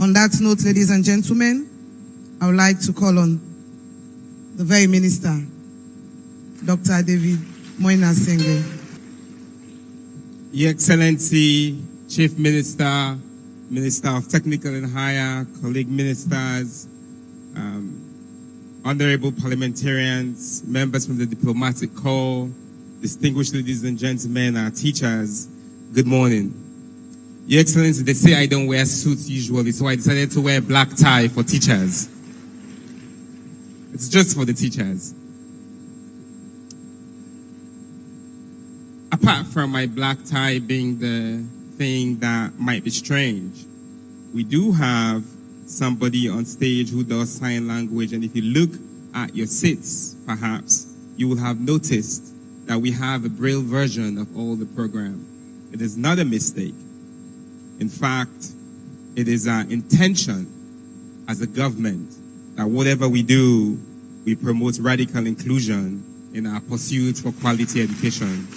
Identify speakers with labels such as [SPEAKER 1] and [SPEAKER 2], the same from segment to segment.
[SPEAKER 1] On that note, ladies and gentlemen, I would like to call on the very minister, Dr. David Moinasenge.
[SPEAKER 2] Your Excellency, Chief Minister, Minister of Technical and Higher, colleague ministers, honorable parliamentarians, members from the diplomatic corps, distinguished ladies and gentlemen, our teachers, good morning. Your Excellency, they say I don't wear suits usually, so I decided to wear a black tie for teachers. It's just for the teachers. Apart from my black tie being the thing that might be strange, we do have somebody on stage who does sign language, and if you look at your seats, perhaps, you will have noticed that we have a Braille version of all the program. It is not a mistake. In fact, it is our intention as a government that whatever we do, we promote radical inclusion in our pursuit for quality education.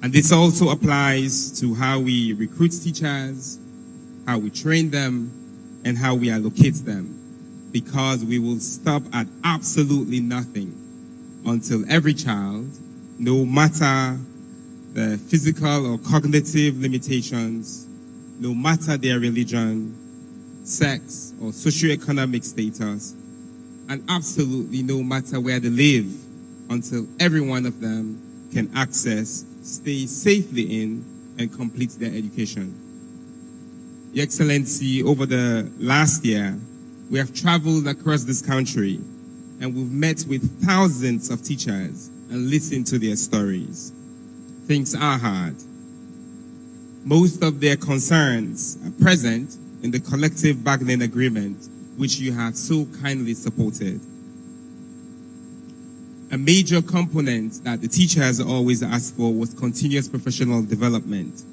[SPEAKER 2] And this also applies to how we recruit teachers, how we train them, and how we allocate them. Because we will stop at absolutely nothing until every child, no matter the physical or cognitive limitations, no matter their religion, sex, or socioeconomic status, and absolutely no matter where they live, until every one of them can access, stay safely in, and complete their education. Your Excellency, over the last year, we have traveled across this country and we've met with thousands of teachers and listened to their stories. Things are hard. Most of their concerns are present in the collective bargaining agreement, which you have so kindly supported. A major component that the teachers always asked for was continuous professional development.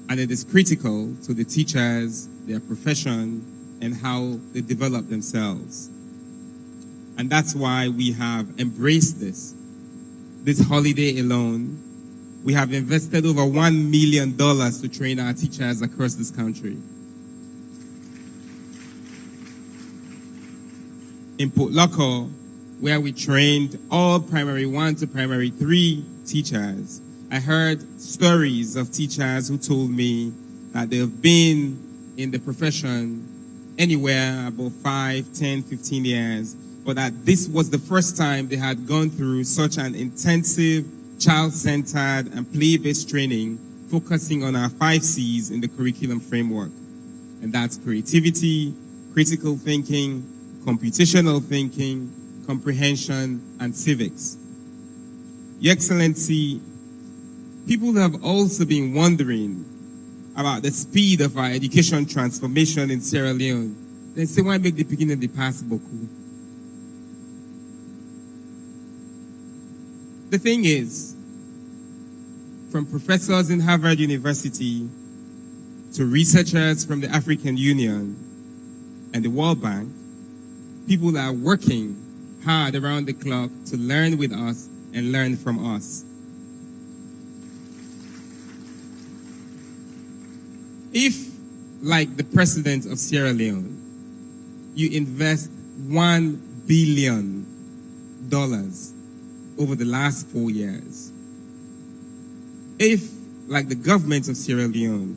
[SPEAKER 2] And it is critical to the teachers, their profession, and how they develop themselves. And that's why we have embraced this. This holiday alone, we have invested over $1 million to train our teachers across this country. In Port Loko, where we trained all primary 1 to primary 3 teachers, I heard stories of teachers who told me that they've been in the profession anywhere about 5, 10, 15 years, but that this was the first time they had gone through such an intensive, child-centered and play-based training focusing on our 5 C's in the curriculum framework. And that's creativity, critical thinking, computational thinking, comprehension, and civics. Your Excellency, people have also been wondering about the speed of our education transformation in Sierra Leone. They say, why make the beginning of the past beaucoup? The thing is, from professors in Harvard University to researchers from the African Union and the World Bank, people are working hard around the clock to learn with us and learn from us. If, like the president of Sierra Leone, you invest $1 billion over the last 4 years, if, like the government of Sierra Leone,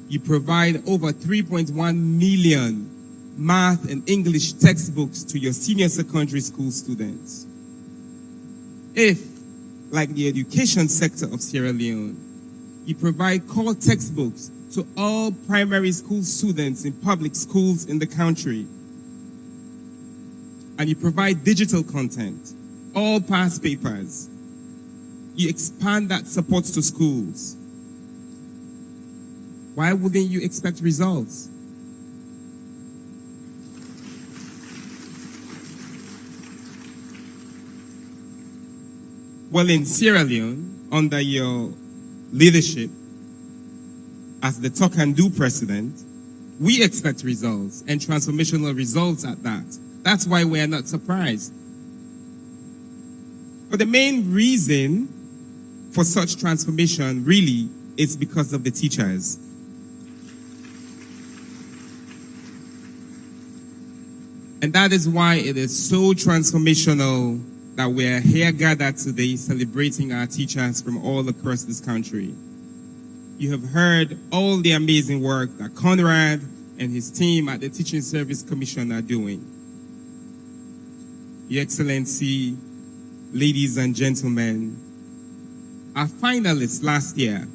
[SPEAKER 2] you provide over 3.1 million math and English textbooks to your senior secondary school students, if, like the education sector of Sierra Leone, you provide core textbooks to all primary school students in public schools in the country, and you provide digital content, all past papers, you expand that support to schools, why wouldn't you expect results? Well, in Sierra Leone, under your leadership as the talk and do president, we expect results, and transformational results at that. That's why we are not surprised. But the main reason for such transformation really is because of the teachers. And that is why it is so transformational that we are here gathered today celebrating our teachers from all across this country. You have heard all the amazing work that Conrad and his team at the Teaching Service Commission are doing. Your Excellency, ladies and gentlemen, our finalists last year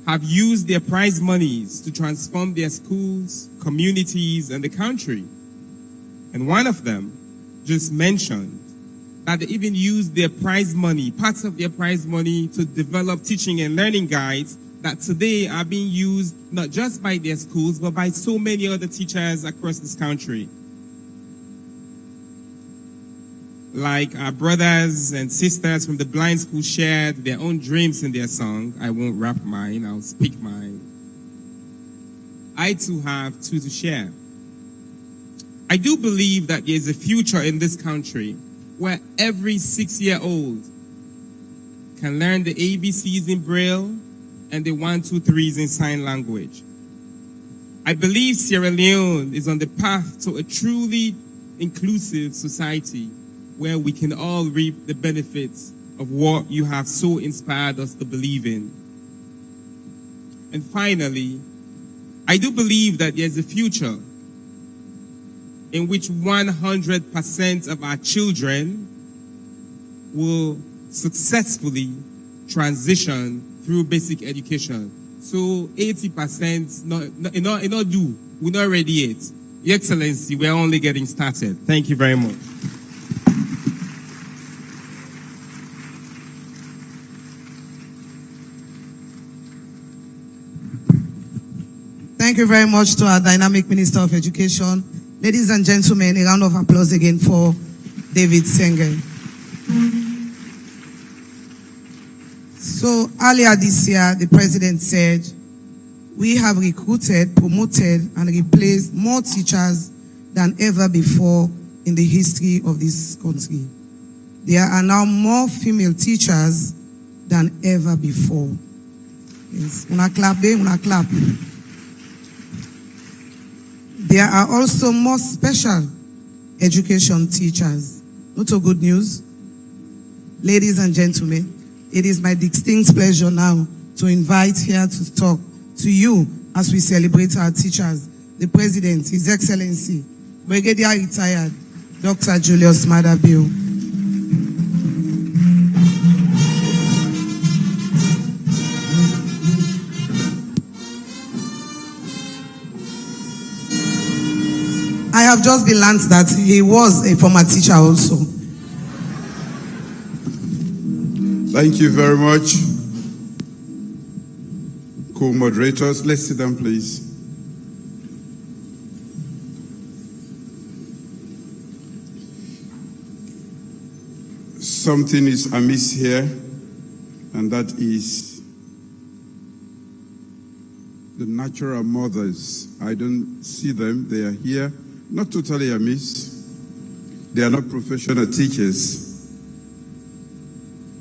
[SPEAKER 2] have used their prize monies to transform their schools, communities, and the country. And one of them just mentioned that they even used their prize money, parts of their prize money, to develop teaching and learning guides that today are being used not just by their schools, but by so many other teachers across this country. Like our brothers and sisters from the blind school shared their own dreams in their song. I won't rap mine, I'll speak mine. I too have two to share. I do believe that there is a future in this country where every 6-year-old can learn the ABCs in Braille and the 1, 2, 3s in sign language. I believe Sierra Leone is on the path to a truly inclusive society where we can all reap the benefits of what you have so inspired us to believe in. And finally, I do believe that there's a future in which 100% of our children will successfully transition through basic education. So 80% we're not ready yet. Your Excellency, we're only getting started. Thank you very much.
[SPEAKER 1] Thank you very much to our dynamic Minister of Education. Ladies and gentlemen, a round of applause again for David Senge. So earlier this year, the President said, we have recruited, promoted, and replaced more teachers than ever before in the history of this country. There are now more female teachers than ever before. Yes. Una clap, una clap. There are also more special education teachers. Not so good news. Ladies and gentlemen, it is my distinct pleasure now to invite here to talk to you as we celebrate our teachers, the President, His Excellency, Brigadier Retired, Dr. Julius Madabio. I have just been learned that he was a former teacher also.
[SPEAKER 3] Thank you very much. Co-moderators, let's sit down, please. Something is amiss here, and that is the natural mothers. I don't see them. They are here. Not totally amiss. They are not professional teachers.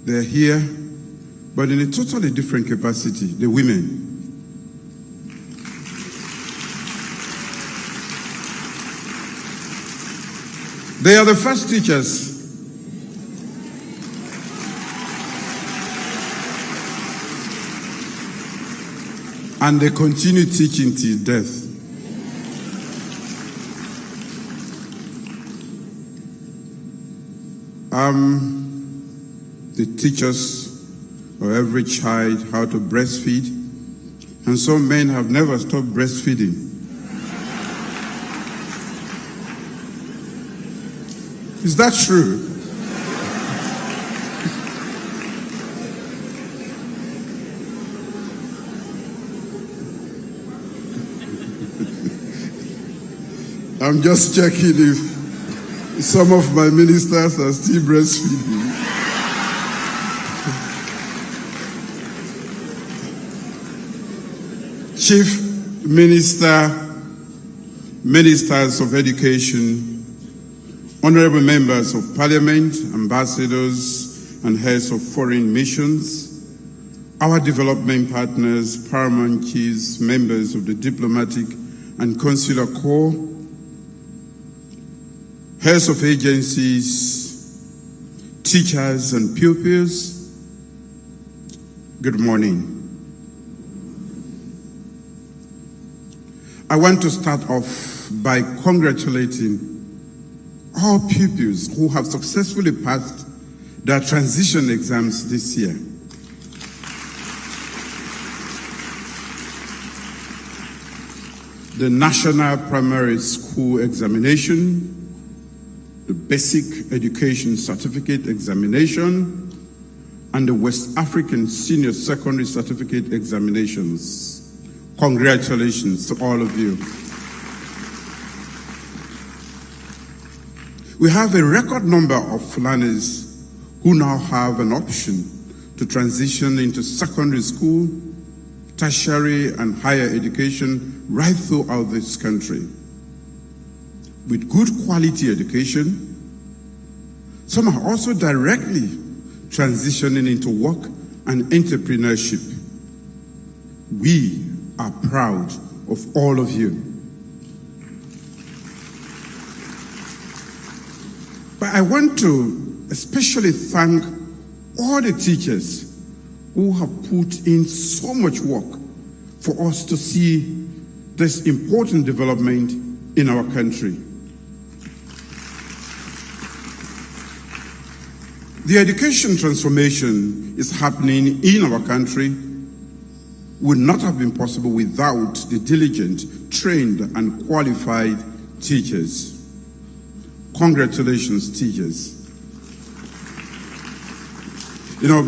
[SPEAKER 3] They are here, but in a totally different capacity, the women. They are the first teachers. And they continue teaching till death. They teach us, or every child, how to breastfeed. And some men have never stopped breastfeeding. Is that true? I'm just checking if some of my ministers are still breastfeeding. Chief Ministers of Education, honorable members of Parliament, ambassadors, and heads of foreign missions, our development partners, paramount chiefs, members of the diplomatic and consular corps, heads of agencies, teachers and pupils, good morning. I want to start off by congratulating all pupils who have successfully passed their transition exams this year. The National Primary School Examination, the Basic Education Certificate Examination, and the West African Senior Secondary Certificate Examinations. Congratulations to all of you. We have a record number of learners who now have an option to transition into secondary school, tertiary and higher education right throughout this country. With good quality education, some are also directly transitioning into work and entrepreneurship. We are proud of all of you. But I want to especially thank all the teachers who have put in so much work for us to see this important development in our country. The education transformation is happening in our country would not have been possible without the diligent, trained, and qualified teachers. Congratulations, teachers. You know,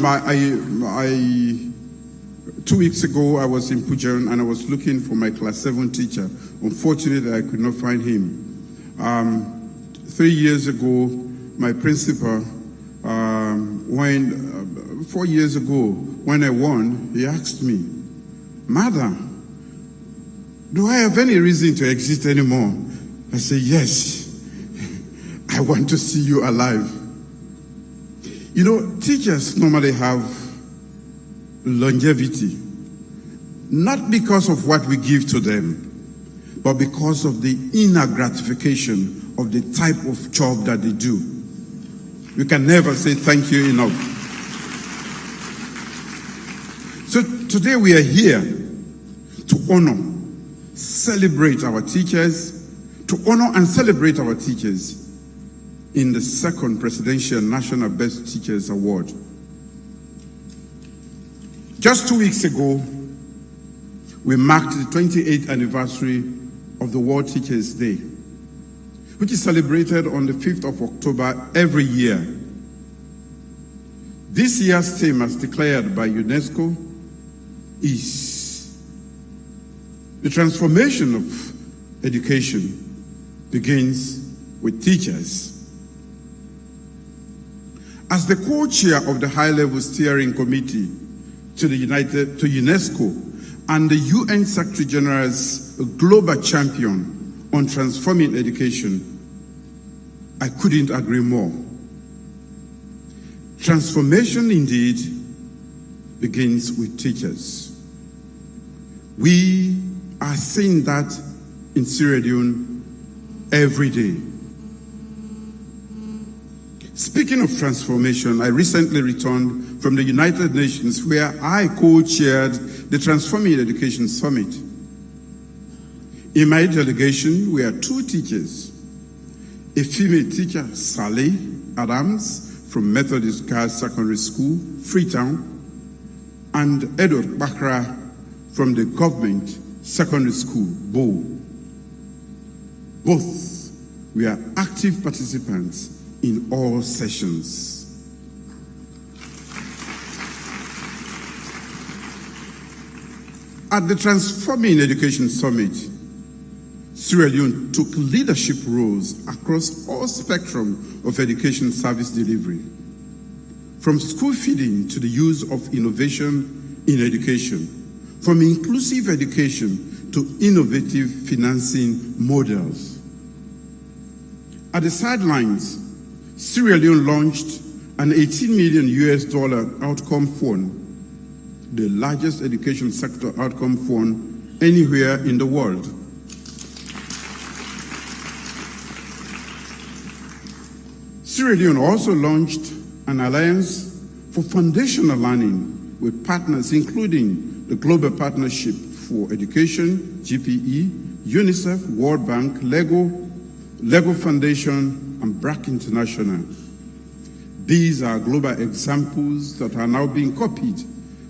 [SPEAKER 3] 2 weeks ago, I was in Pujan and I was looking for my class 7 teacher. Unfortunately, I could not find him. 3 years ago, my principal, 4 years ago, when I won, he asked me, "Mother, do I have any reason to exist anymore?" I said, "Yes, I want to see you alive." You know, teachers normally have longevity, not because of what we give to them, but because of the inner gratification of the type of job that they do. We can never say thank you enough. So today we are here to honor, celebrate our teachers, to honor and celebrate our teachers in the second Presidential National Best Teachers Award. Just 2 weeks ago, we marked the 28th anniversary of the World Teachers' Day, which is celebrated on the 5th of October every year. This year's theme, as declared by UNESCO, is the transformation of education begins with teachers. As the co-chair of the high-level steering committee to UNESCO and the UN Secretary General's global champion on transforming education, I couldn't agree more. Transformation indeed begins with teachers. We are seeing that in Sierra Leone every day. Speaking of transformation, I recently returned from the United Nations where I co-chaired the Transforming Education Summit. In my delegation, we are 2 teachers, a female teacher, Sally Adams, from Methodist Girls Secondary School, Freetown, and Edward Bakra from the Government Secondary School, Bo. Both were active participants in all sessions. At the Transforming Education Summit, Sierra Leone took leadership roles across all spectrum of education service delivery, from school feeding to the use of innovation in education, from inclusive education to innovative financing models. At the sidelines, Sierra Leone launched an $18 million outcome fund, the largest education sector outcome fund anywhere in the world. Sierra Leone also launched an alliance for foundational learning with partners including the Global Partnership for Education, GPE, UNICEF, World Bank, Lego Foundation, and BRAC International. These are global examples that are now being copied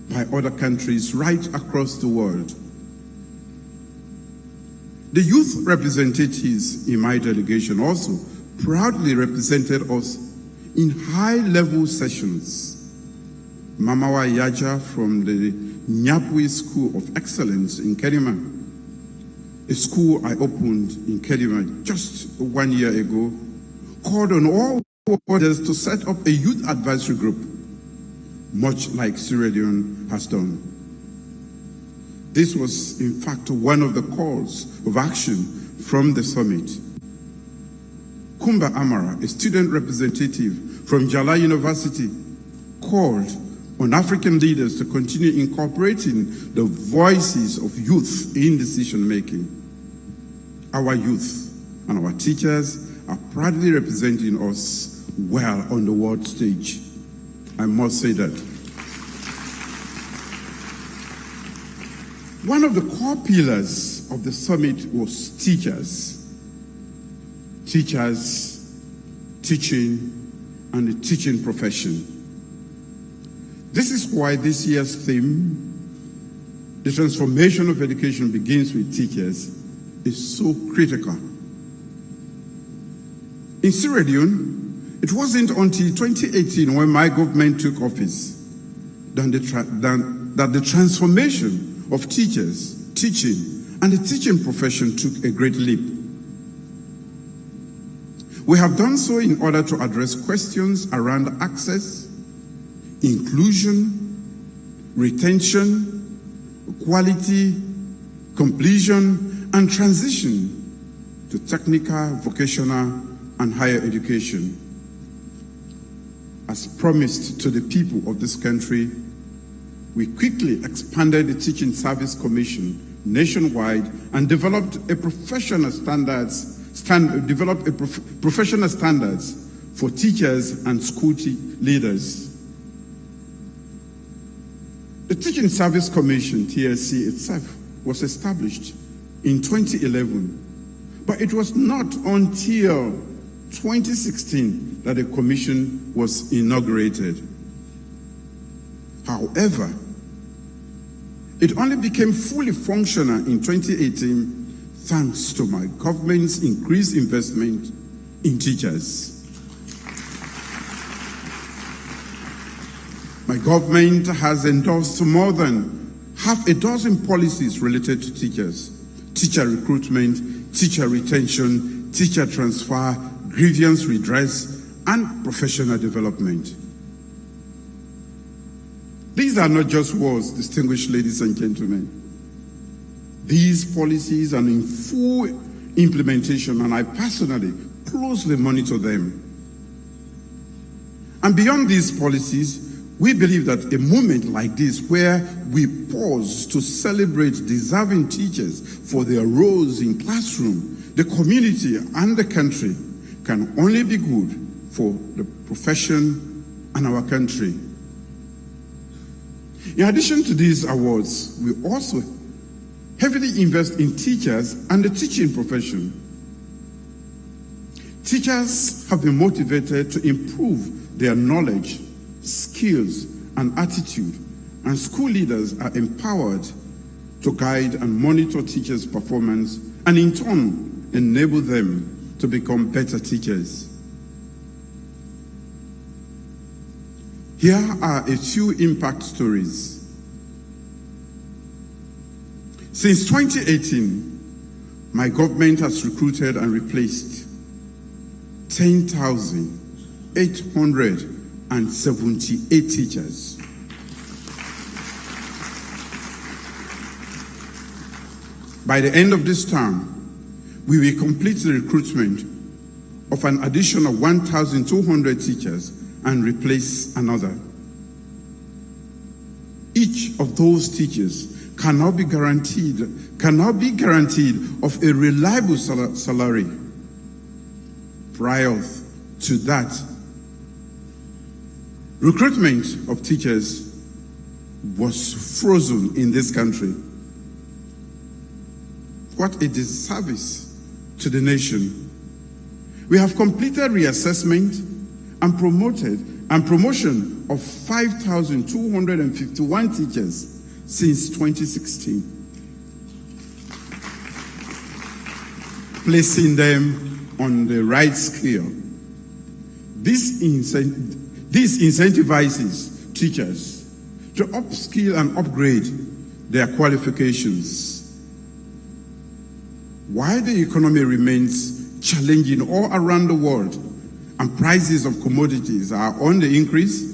[SPEAKER 3] by other countries right across the world. The youth representatives in my delegation also proudly represented us in high-level sessions. Mamawa Yaja from the Nyapwe School of Excellence in Kedima, a school I opened in Kedima just 1 year ago, called on all others to set up a youth advisory group, much like Sierra Leone has done. This was, in fact, one of the calls of action from the summit. Kumba Amara, a student representative from Jala University, called on African leaders to continue incorporating the voices of youth in decision-making. Our youth and our teachers are proudly representing us well on the world stage. I must say that. One of the core pillars of the summit was teachers. Teachers, teaching, and the teaching profession. This is why this year's theme, the transformation of education begins with teachers, is so critical. In Sierra Leone, it wasn't until 2018 when my government took office that the transformation of teachers, teaching, and the teaching profession took a great leap. We have done so in order to address questions around access, inclusion, retention, quality, completion, and transition to technical, vocational, and higher education. As promised to the people of this country, we quickly expanded the Teaching Service Commission nationwide and developed a professional standards for teachers and school leaders. The Teaching Service Commission, TSC itself, was established in 2011, but it was not until 2016 that the commission was inaugurated. However, it only became fully functional in 2018 thanks to my government's increased investment in teachers. My government has endorsed more than half a dozen policies related to teachers: teacher recruitment, teacher retention, teacher transfer, grievance redress, and professional development. These are not just words, distinguished ladies and gentlemen. These policies are in full implementation, and I personally closely monitor them. And beyond these policies, we believe that a moment like this, where we pause to celebrate deserving teachers for their roles in classroom, the community, and the country, can only be good for the profession and our country. In addition to these awards, we also heavily invest in teachers and the teaching profession. Teachers have been motivated to improve their knowledge, skills, and attitude, and school leaders are empowered to guide and monitor teachers' performance, and in turn enable them to become better teachers. Here are a few impact stories. Since 2018, my government has recruited and replaced 10,878 teachers. By the end of this term, we will complete the recruitment of an additional 1,200 teachers and replace another. Each of those teachers cannot be guaranteed of a reliable salary. Prior to that, Recruitment of teachers was frozen in this country. What a disservice to the nation. We have completed reassessment and promotion of 5,251 teachers since 2016, placing them on the right scale. This incentivizes teachers to upskill and upgrade their qualifications. While the economy remains challenging all around the world and prices of commodities are on the increase,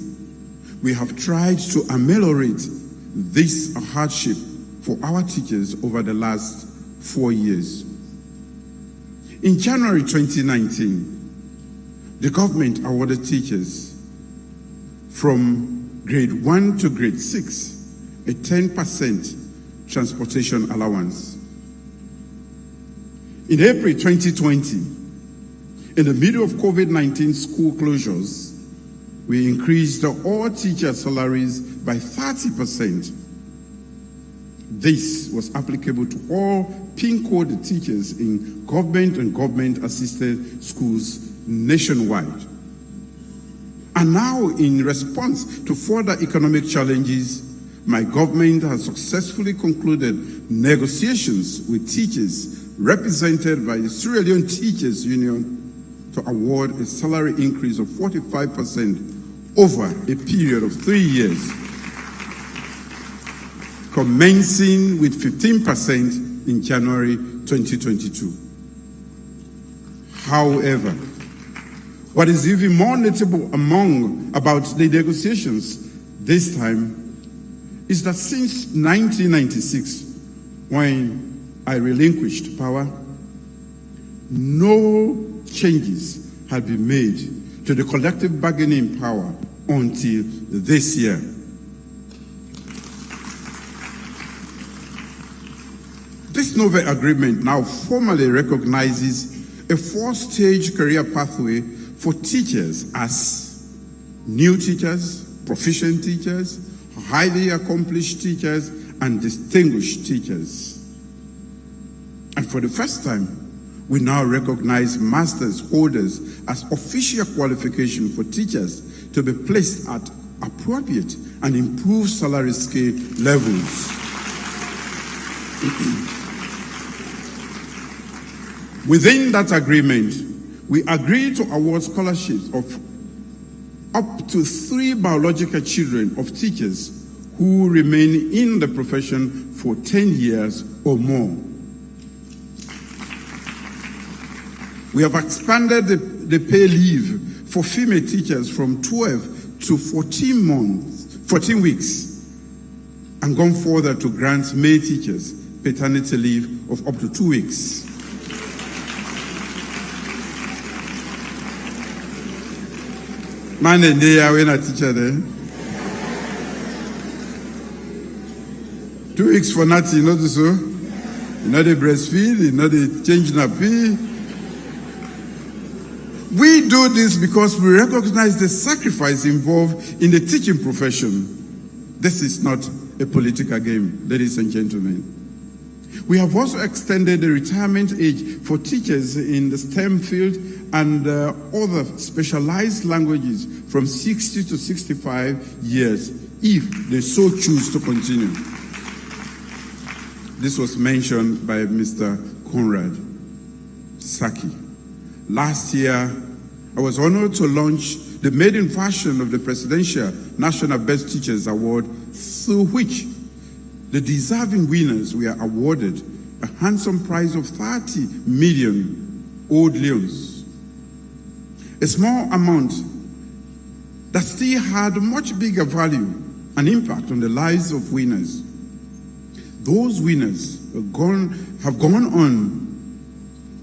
[SPEAKER 3] we have tried to ameliorate this hardship for our teachers over the last 4 years. In January 2019, the government awarded teachers from grade 1 to grade 6 a 10% transportation allowance. In April 2020, in the middle of COVID-19 school closures, we increased all teacher salaries by 30%. This was applicable to all PIN code teachers in government and government-assisted schools nationwide. And now, in response to further economic challenges, my government has successfully concluded negotiations with teachers represented by the Sierra Leone Teachers Union to award a salary increase of 45% over a period of 3 years, commencing with 15% in January 2022. However, what is even more notable about the negotiations this time is that since 1996, when I relinquished power, no changes had been made to the collective bargaining power until this year. This novel agreement now formally recognizes a 4-stage career pathway for teachers as new teachers, proficient teachers, highly accomplished teachers, and distinguished teachers. And for the first time, we now recognize master's holders as official qualification for teachers to be placed at appropriate and improved salary scale levels. Within that agreement, we agreed to award scholarships of up to 3 biological children of teachers who remain in the profession for 10 years or more. We have expanded the pay leave for female teachers from 12 to 14 weeks, and gone further to grant male teachers paternity leave of up to 2 weeks. Man and they are when a teacher there. 2 weeks for nothing, you know this, so? You know they breastfeed, you know they change nappy. We do this because we recognize the sacrifice involved in the teaching profession. This is not a political game, ladies and gentlemen. We have also extended the retirement age for teachers in the STEM field and other specialized languages from 60 to 65 years, if they so choose to continue. This was mentioned by Mr. Conrad Saki. Last year, I was honored to launch the maiden version of the Presidential National Best Teachers Award, through which the deserving winners were awarded a handsome prize of 30 million old leones. A small amount that still had much bigger value and impact on the lives of winners. Those winners have gone on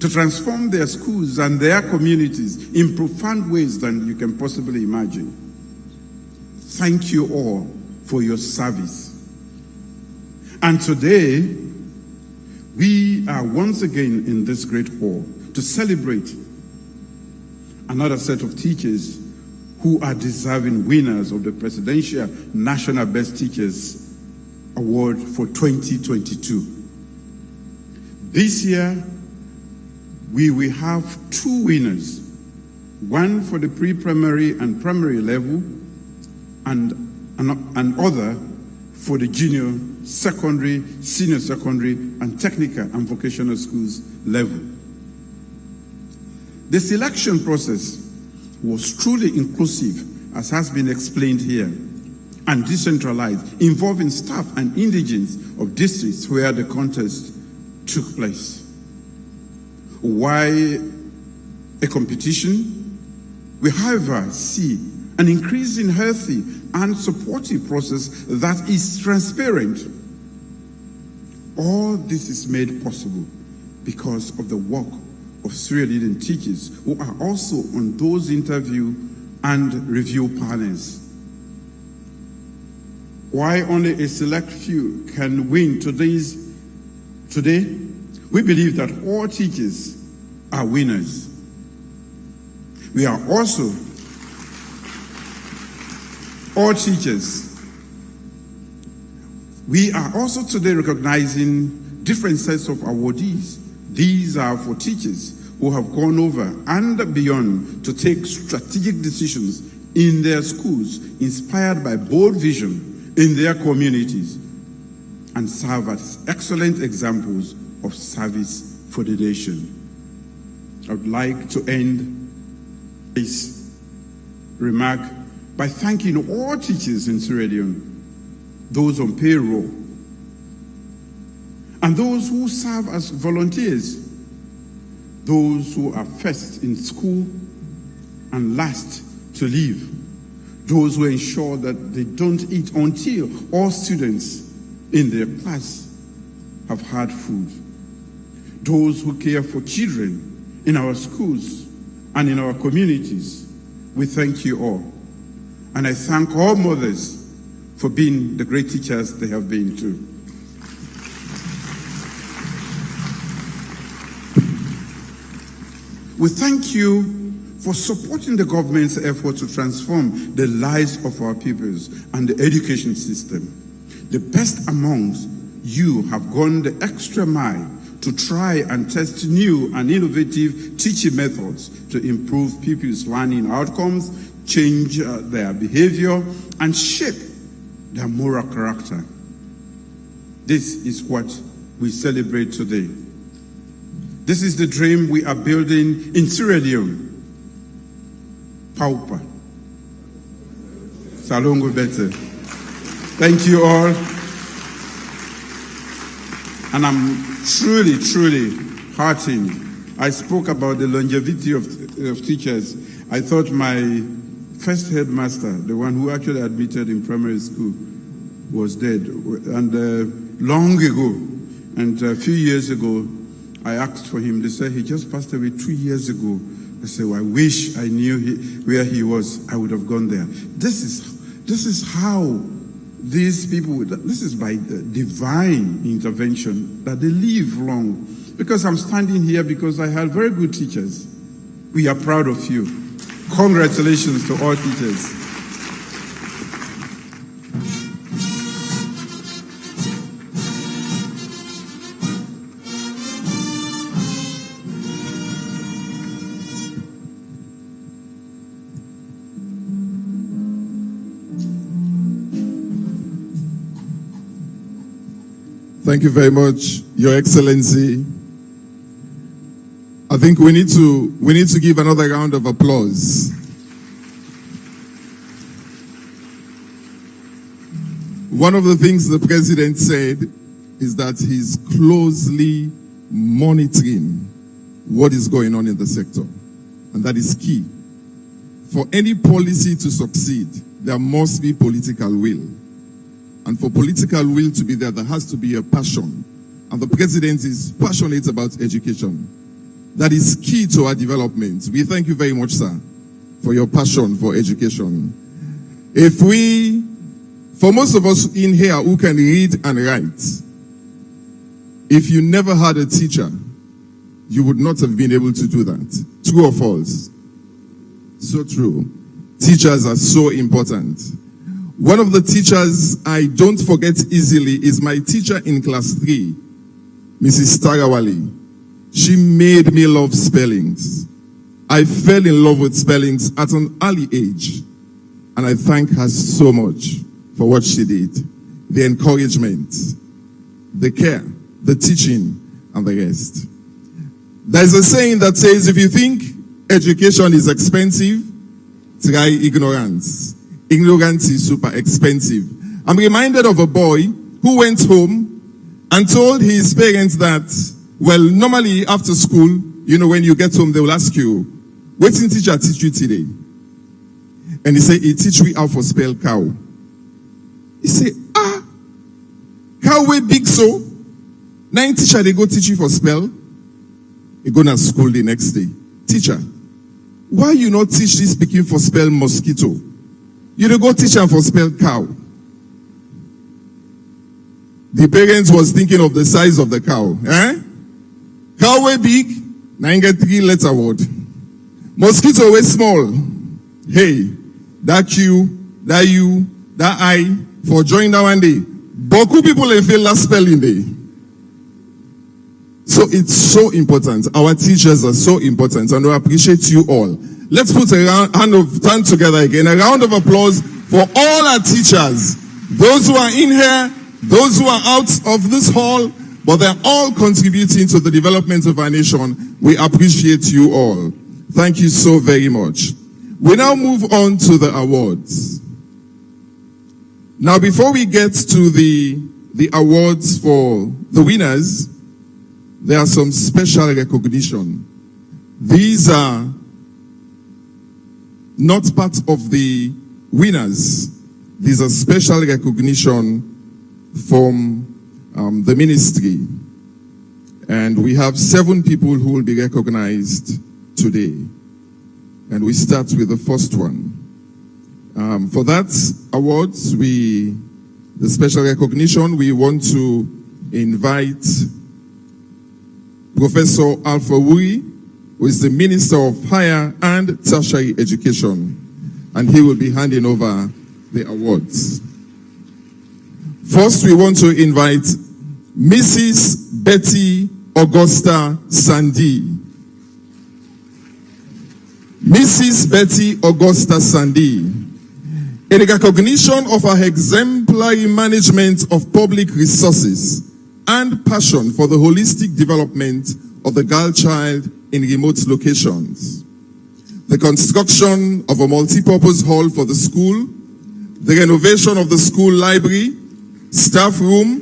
[SPEAKER 3] to transform their schools and their communities in profound ways than you can possibly imagine. Thank you all for your service. And today, we are once again in this great hall to celebrate another set of teachers who are deserving winners of the Presidential National Best Teachers Award for 2022. This year, we will have 2 winners, one for the pre-primary and primary level, and another for the junior, secondary, senior secondary, and technical and vocational schools level. The selection process was truly inclusive, as has been explained here, and decentralized, involving staff and indigents of districts where the contest took place. Why a competition? We, however, see an increase in healthy and supportive process that is transparent. All this is made possible because of the work of 3 leading teachers who are also on those interview and review panels. Why only a select few can win today? We believe that all teachers are winners. We are also all teachers. We are also today recognizing different sets of awardees. These are for teachers who have gone over and beyond to take strategic decisions in their schools, inspired by bold vision in their communities, and serve as excellent examples of service for the nation. I would like to end this remark by thanking all teachers in Sierra Leone, those on payroll, and those who serve as volunteers, those who are first in school and last to leave, those who ensure that they don't eat until all students in their class have had food, those who care for children in our schools and in our communities. We thank you all. And I thank all mothers for being the great teachers they have been too. We thank you for supporting the government's effort to transform the lives of our peoples and the education system. The best amongst you have gone the extra mile to try and test new and innovative teaching methods to improve pupils' learning outcomes, change their behavior, and shape their moral character. This is what we celebrate today. This is the dream we are building in Sierra Leone. Paupa. Salongo Bete. Thank you all. And I'm truly, truly heartened. I spoke about the longevity of teachers. I thought my first headmaster, the one who actually admitted in primary school, was dead. And long ago, and a few years ago, I asked for him. They said he just passed away 2 years ago. I said, well, I wish I knew where he was. I would have gone there. This is how these people, this is by divine intervention that they live long. Because I'm standing here because I had very good teachers. We are proud of you. Congratulations to all teachers.
[SPEAKER 4] Thank you very much, Your Excellency. I think we need to give another round of applause. One of the things the president said is that he's closely monitoring what is going on in the sector, and that is key. For any policy to succeed, there must be political will. And for political will to be there, there has to be a passion. And the president is passionate about education. That is key to our development. We thank you very much, sir, for your passion for education. For most of us in here who can read and write, if you never had a teacher, you would not have been able to do that. True or false? So true. Teachers are so important. One of the teachers I don't forget easily is my teacher in class 3, Mrs. Tarawali. She made me love spellings. I fell in love with spellings at an early age, and I thank her so much for what she did. The encouragement, the care, the teaching, and the rest. There's a saying that says, if you think education is expensive, try ignorance. Ignorance is super expensive. I'm reminded of a boy who went home and told his parents that, well, normally after school, when you get home, they will ask you, what did teacher teach you today? And he said, he teach me how to spell cow. He said, cow way big so? 9 teacher, they go teach you for spell. He go to school the next day. Teacher, why you not teach this speaking for spell mosquito? You don't go teach them for spell cow. The parents was thinking of the size of the cow. Cow way big, 9 get 3 letter word. Mosquito way small. Hey, that Q, that U, that I, for join that one day. Boku people they fail last spelling day. So it's so important. Our teachers are so important, and we appreciate you all. Let's put a hand together again. A round of applause for all our teachers. Those who are in here, those who are out of this hall, but they're all contributing to the development of our nation. We appreciate you all. Thank you so very much. We now move on to the awards. Now, before we get to the awards for the winners, there are some special recognition. These are not part of the winners. These are special recognition from the ministry. And we have 7 people who will be recognized today. And we start with the first one. For that awards, the special recognition, we want to invite Professor Alpha Wui, who is the Minister of Higher and Tertiary Education, and he will be handing over the awards. First, we want to invite Mrs. Betty Augusta Sandy. Mrs. Betty Augusta Sandy, in recognition of her exemplary management of public resources and passion for the holistic development of the girl child in remote locations, the construction of a multi-purpose hall for the school, the renovation of the school library, staff room,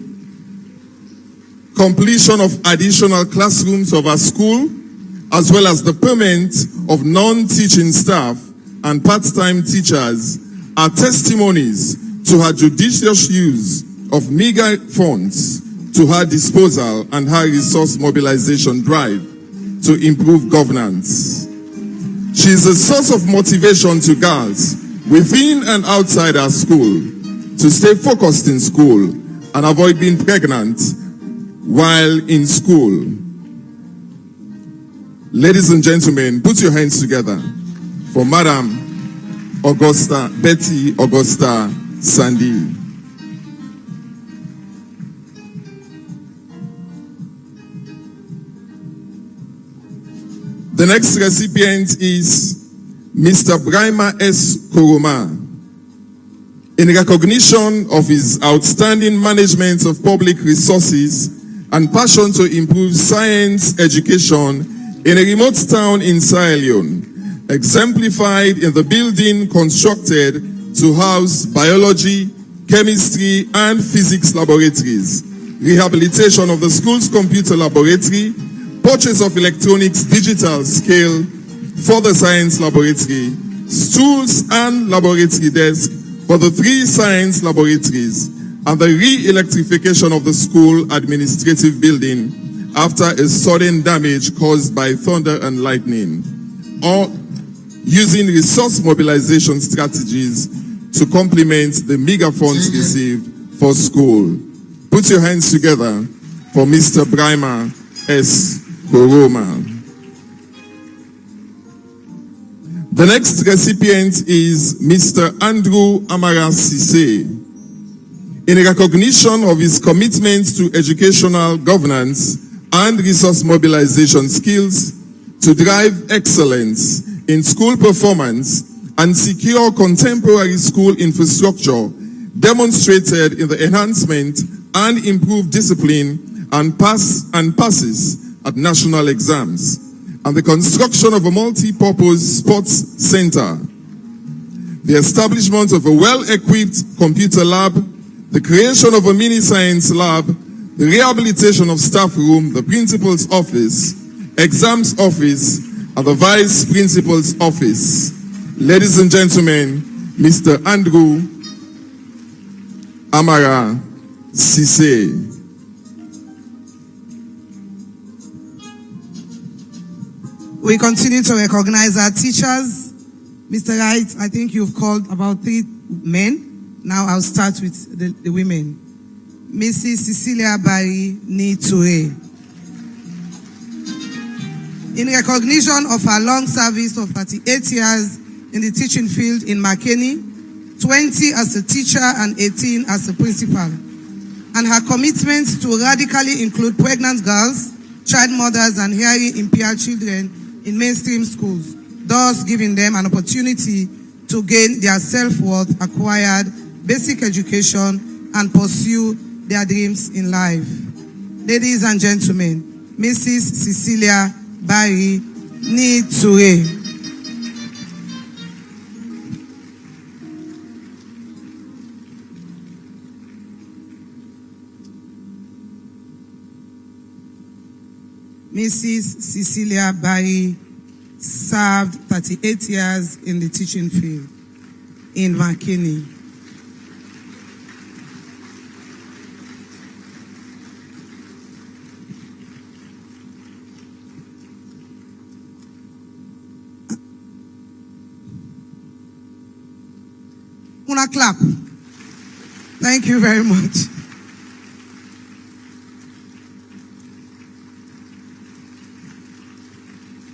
[SPEAKER 4] completion of additional classrooms of our school, as well as the payment of non-teaching staff and part-time teachers are testimonies to her judicious use of meager funds to her disposal and her resource mobilization drive to improve governance. She is a source of motivation to girls within and outside our school to stay focused in school and avoid being pregnant while in school. Ladies and gentlemen, put your hands together for Madam Betty Augusta Sandy. The next recipient is Mr. Brahma S. Koroma. In recognition of his outstanding management of public resources and passion to improve science education in a remote town in Sierra Leone, exemplified in the building constructed to house biology, chemistry, and physics laboratories, rehabilitation of the school's computer laboratory, purchase of electronics digital scale for the science laboratory, stools and laboratory desk for the 3 science laboratories, and the re-electrification of the school administrative building after a sudden damage caused by thunder and lightning, or using resource mobilization strategies to complement the meager funds received for school. Put your hands together for Mr. Brahma S. Koroma. The The next recipient is Mr. Andrew Amara Sise. In recognition of his commitment to educational governance and resource mobilization skills to drive excellence in school performance and secure contemporary school infrastructure demonstrated in the enhancement and improved discipline and passes at national exams, and the construction of a multi-purpose sports center, the establishment of a well-equipped computer lab, the creation of a mini science lab, the rehabilitation of staff room, the principal's office, exams office, and the vice principal's office. Ladies and gentlemen, Mr. Andrew Amara Sise.
[SPEAKER 1] We continue to recognize our teachers. Mr. Wright, I think you've called about 3 men. Now I'll start with the women. Mrs. Cecilia Barry Niture. In recognition of her long service of 38 years in the teaching field in Makeni, 20 as a teacher and 18 as a principal, and her commitment to radically include pregnant girls, child mothers, and hearing impaired children in mainstream schools, thus giving them an opportunity to gain their self-worth, acquired basic education, and pursue their dreams in life. Ladies and gentlemen, Mrs. Cecilia Barry Niture. Mrs. Cecilia Barry served 38 years in the teaching field in Makeni. Una clap. Thank you very much.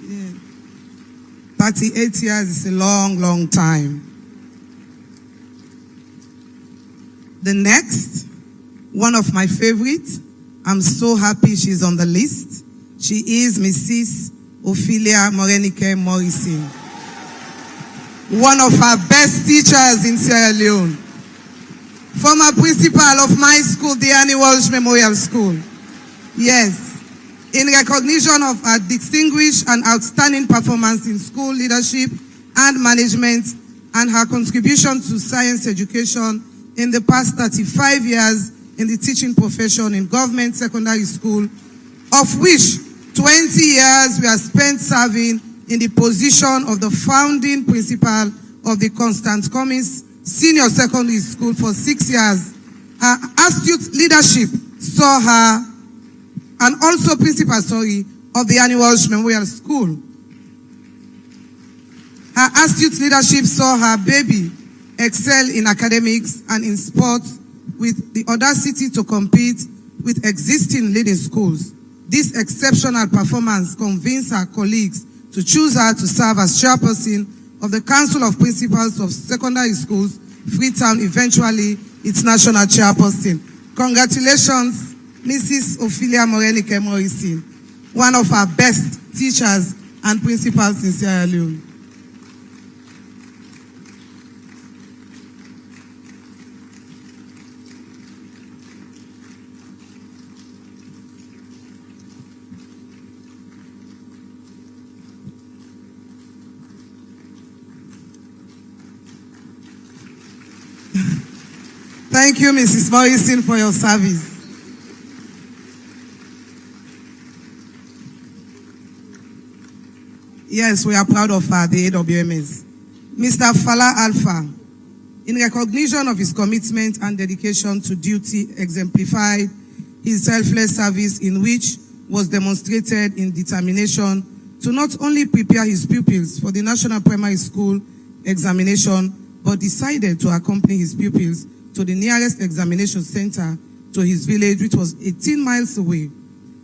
[SPEAKER 1] Yeah. 38 years is a long, long time. The next, one of my favorites, I'm so happy she's on the list. She is Mrs. Ophelia Morenike Morrison, one of our best teachers in Sierra Leone, former principal of my school, the Annie Walsh Memorial School. Yes, in recognition of her distinguished and outstanding performance in school leadership and management and her contribution to science education in the past 35 years in the teaching profession in government secondary school, of which 20 years were spent serving in the position of the founding principal of the Constant Cummins Senior Secondary School for 6 years. Her astute leadership saw her, and also principal, of the Annie Walsh Memorial School. Her astute leadership saw her baby excel in academics and in sports with the audacity to compete with existing leading schools. This exceptional performance convinced her colleagues to choose her to serve as chairperson of the Council of Principals of Secondary Schools, Freetown, eventually its national chairperson. Congratulations, Mrs. Ophelia Morenike Morrison, one of our best teachers and principals in Sierra Leone. Thank you, Mrs. Morrison, for your service. Yes, we are proud of the AWMS. Mr. Fala Alpha, in recognition of his commitment and dedication to duty, exemplified his selfless service, in which was demonstrated in determination to not only prepare his pupils for the National Primary School examination, but decided to accompany his pupils to the nearest examination center to his village, which was 18 miles away.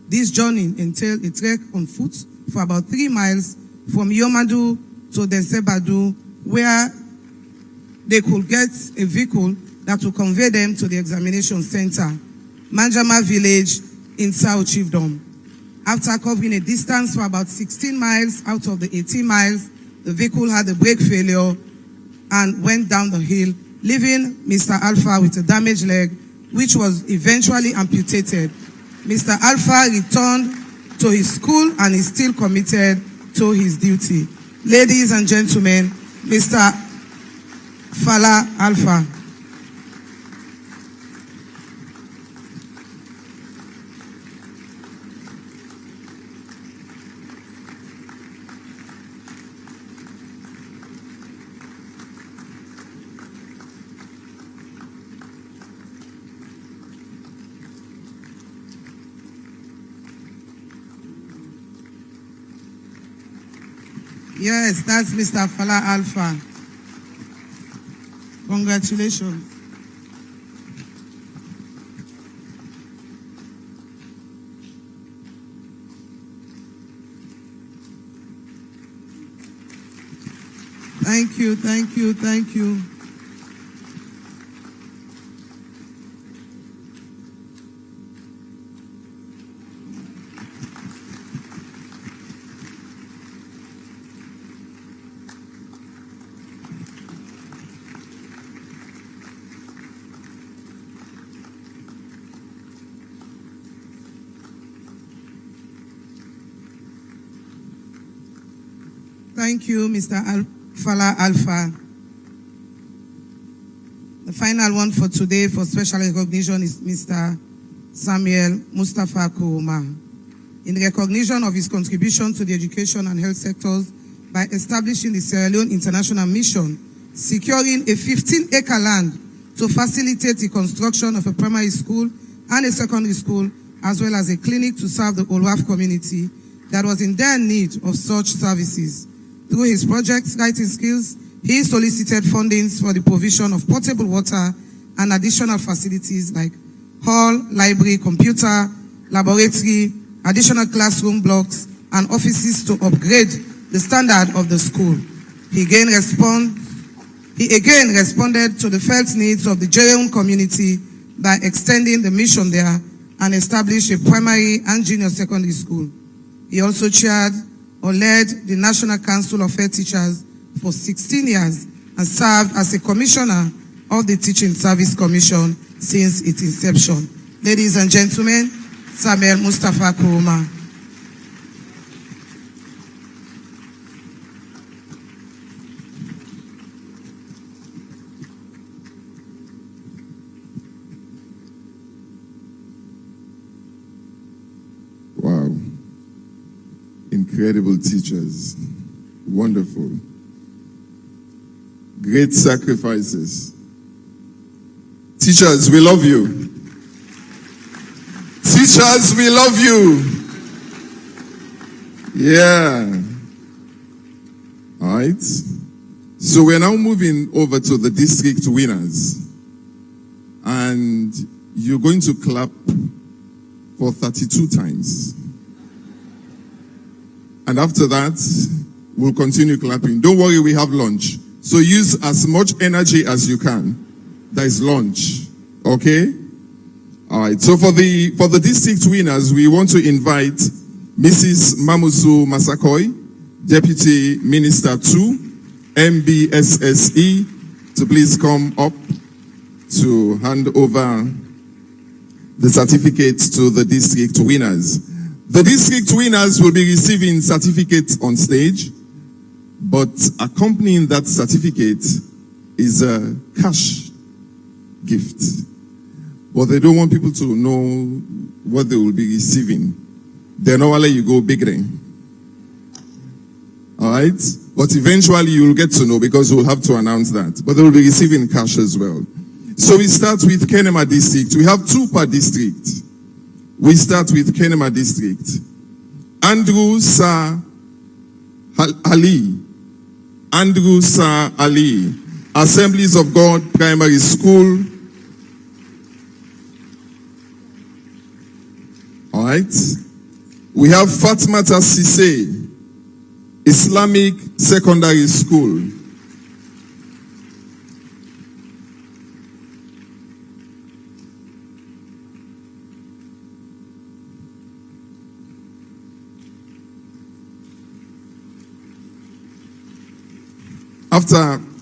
[SPEAKER 1] This journey entailed a trek on foot for about 3 miles from Yomadu to Densebadu, where they could get a vehicle that will convey them to the examination center, Manjama village in South Chiefdom. After covering a distance for about 16 miles out of the 18 miles, the vehicle had a brake failure and went down the hill, leaving Mr. Alpha with a damaged leg, which was eventually amputated. Mr. Alpha returned to his school and is still committed to his duty. Ladies and gentlemen, Mr. Fala Alpha. Yes, that's Mr. Fala Alpha. Congratulations. Thank you, thank you, thank you. Thank you, Mr. Fala Alpha. The final one for today for special recognition is Mr. Samuel Mustafa Kouma. In recognition of his contribution to the education and health sectors by establishing the Sierra Leone International Mission, securing a 15-acre land to facilitate the construction of a primary school and a secondary school, as well as a clinic to serve the Olwaf community that was in dire need of such services. Through his project, Writing Skills, he solicited fundings for the provision of potable water and additional facilities like hall, library, computer, laboratory, additional classroom blocks, and offices to upgrade the standard of the school. He again responded to the felt needs of the Leone community by extending the mission there and established a primary and junior secondary school. He also chaired or led the National Council of Head Teachers for 16 years and served as a commissioner of the Teaching Service Commission since its inception. Ladies and gentlemen, Samuel Mustafa Kouma.
[SPEAKER 4] Wow. Incredible teachers. Wonderful. Great sacrifices. Teachers, we love you. Teachers, we love you. Yeah. All right. So we're now moving over to the district winners. And you're going to clap for 32 times. And after that, we'll continue clapping. Don't worry, we have lunch. So use as much energy as you can. There is lunch. Okay? All right. So for the district winners, we want to invite Mrs. Mamusu Masakoi, Deputy Minister 2, MBSSE, to please come up to hand over the certificates to the district winners. The district winners will be receiving certificates on stage, but accompanying that certificate is a cash gift. But they don't want people to know what they will be receiving. Then normally you go big ring. All right? But eventually you will get to know because we'll have to announce that. But they will be receiving cash as well. So we start with Kenema District. We have 2 per district. We start with Kenema District. Andrew Sir Ali. Andrew Sir Ali. Assemblies of God Primary School. All right. We have Fatmata Sise. Islamic Secondary School.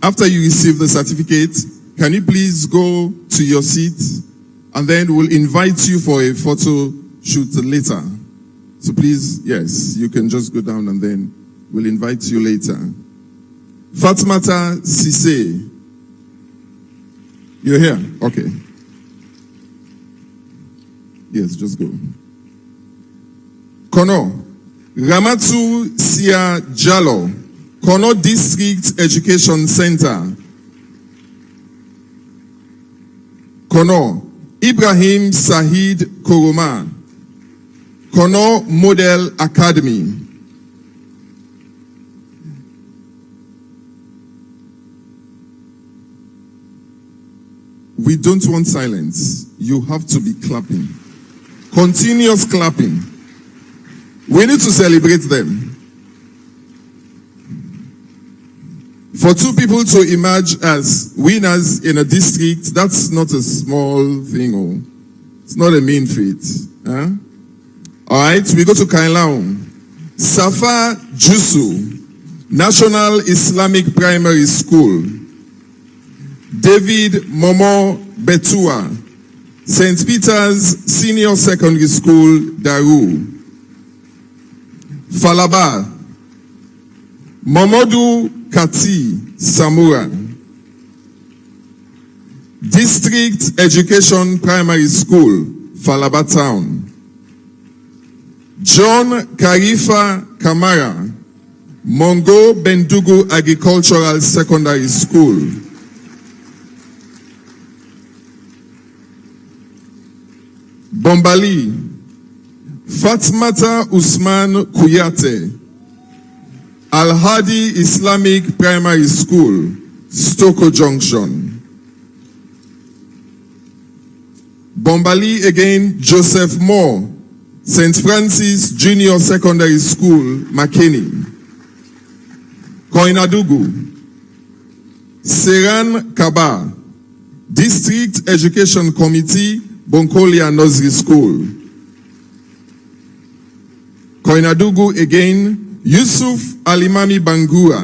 [SPEAKER 4] After you receive the certificate, can you please go to your seat, and then we'll invite you for a photo shoot later. So please, yes, you can just go down and then we'll invite you later. Fatmata Sise. You're here? Okay. Yes, just go. Kono. Ramatu Sia Jalo. Kono District Education Center. Kono. Ibrahim Sahid Koroma. Kono Model Academy. We don't want silence. You have to be clapping. Continuous clapping. We need to celebrate them. For two people to emerge as winners in a district, that's not a small thing. Oh. It's not a mean feat. Huh? All right, we go to Kailao. Safa Jusu, National Islamic Primary School. David Momo Betua, St. Peter's Senior Secondary School, Daru. Falaba, Momodu Kati Samura, District Education Primary School, Falaba Town. John Karifa Kamara, Mongo Bendugu Agricultural Secondary School. Bombali, Fatmata Usman Kuyate, Al-Hadi Islamic Primary School, Stoko Junction. Bombali again, Joseph Moore, St. Francis Junior Secondary School, Makeni. Koinadugu, Seran Kaba, District Education Committee, Bonkolia Nursery School. Koinadugu again, Yusuf Alimami Bangura,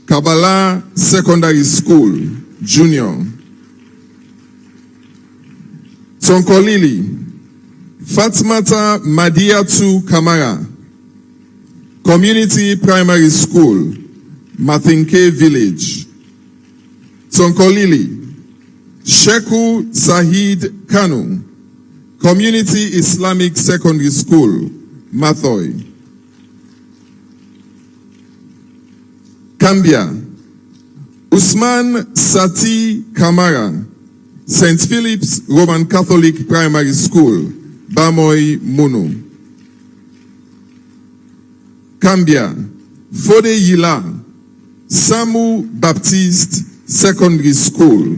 [SPEAKER 4] Kabbalah Secondary School, Junior. Tonkolili, Fatmata Madiatu Kamara, Community Primary School, Mathinke Village. Tonkolili, Sheku Sahid Kanu, Community Islamic Secondary School, Mathoy. Cambia, Usman Sati Kamara, St. Philip's Roman Catholic Primary School, Bamoy Muno. Cambia, Fode Yila, Samu Baptist Secondary School.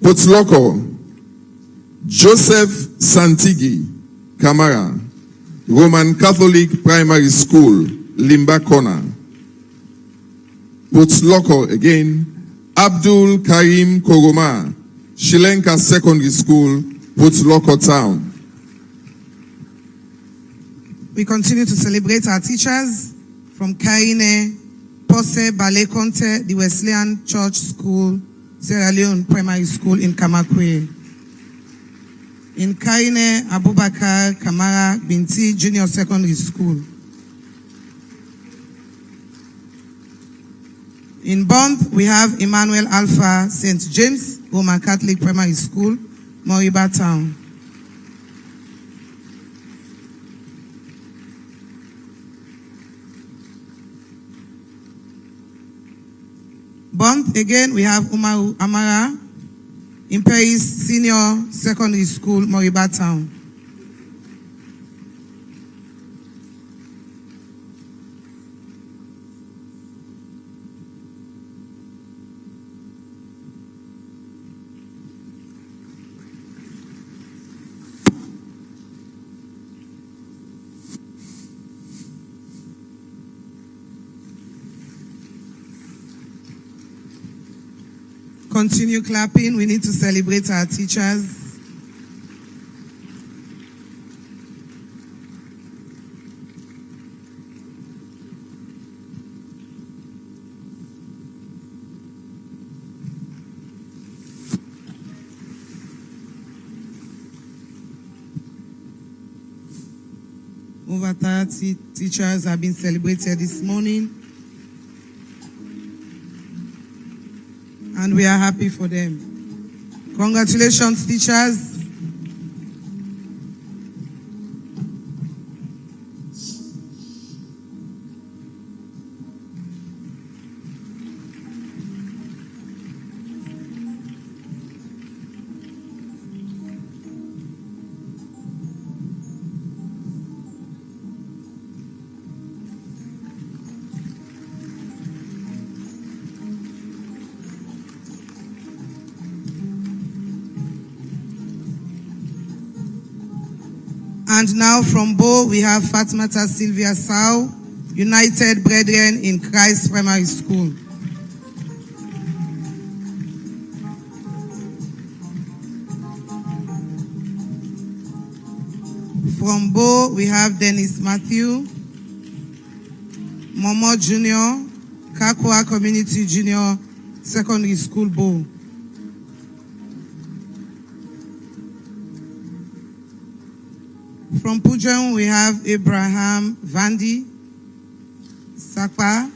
[SPEAKER 4] Potloko, Joseph Santigi Kamara, Roman Catholic Primary School, Limba Corner. Potloko again, Abdul Karim Koroma, Shilenka Secondary School, Potloko Town.
[SPEAKER 1] We continue to celebrate our teachers from Kaine, Pose, Ballet Conte, the Wesleyan Church School, Sierra Leone Primary School in Kamakwe. In Kaine, Abubakar Kamara Binti Junior Secondary School. In Bond, we have Emmanuel Alpha St. James Roman Catholic Primary School, Moriba Town. Bond, again, we have Umaru Amara, Imperis Senior Secondary School, Moriba Town. continue clapping. We need to celebrate our teachers. Over 30 teachers have been celebrated this morning, and we are happy for them. Congratulations, teachers. And now from Bo, we have Fatmata Sylvia Sau, United Brethren in Christ Primary School. From Bo, we have Dennis Matthew, Momo Junior, Kakwa Community Junior Secondary School, Bo. From Pujang, we have Abraham Vandi Sakpa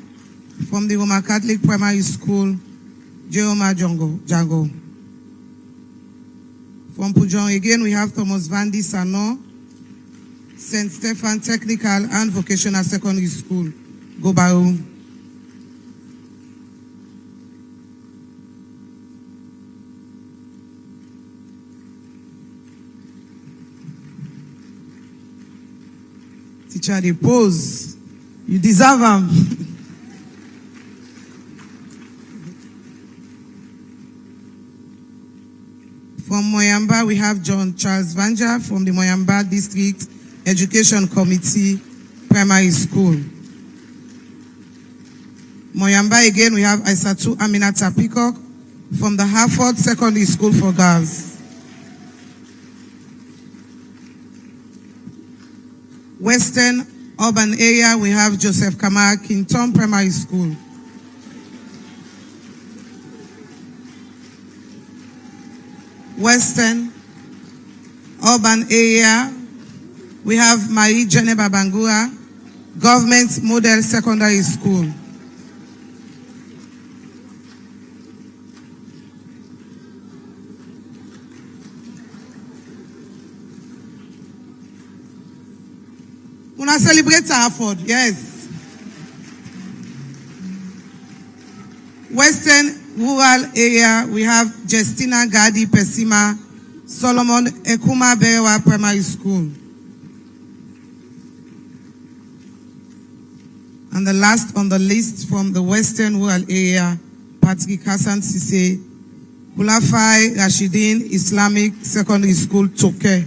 [SPEAKER 1] from the Roman Catholic Primary School, Jeoma Jango. From Pujang again, we have Thomas Vandi Sano, St. Stephen Technical and Vocational Secondary School, Gobaru. Teacher, they pose. You deserve them. From Moyamba, we have John Charles Vanja from the Moyamba District Education Committee Primary School. Moyamba again, we have Aisatu Aminata Peacock from the Harford Secondary School for Girls. Western Urban Area, we have Joseph Kamara Kington Primary School. Western Urban Area, we have Marie Geneva Bangura, Government Model Secondary School. Una celebrate Harford, yes. Western Rural Area, we have Justina Gadi Pesima, Solomon Ekuma Berewa Primary School. And the last on the list from the Western Rural Area, Patrick Hassan Sise, Kulafai Rashidin Islamic Secondary School, Toke.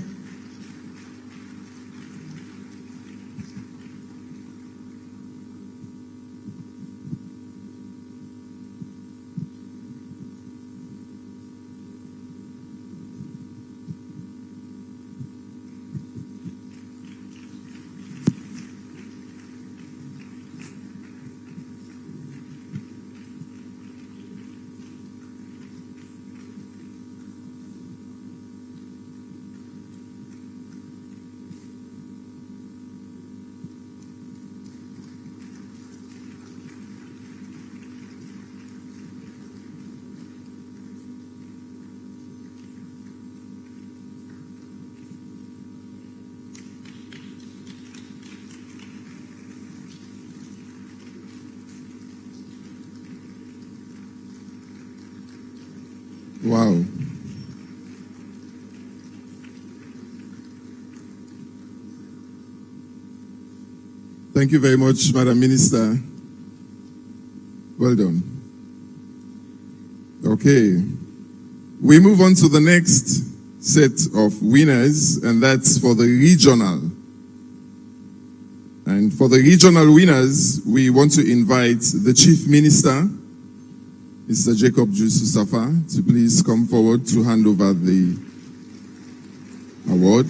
[SPEAKER 4] Wow. Thank you very much, Madam Minister. Well done. Okay. We move on to the next set of winners, and that's for the regional. And for the regional winners, we want to invite the Chief Minister Mr. Jacob Jusu Safa to please come forward to hand over the award.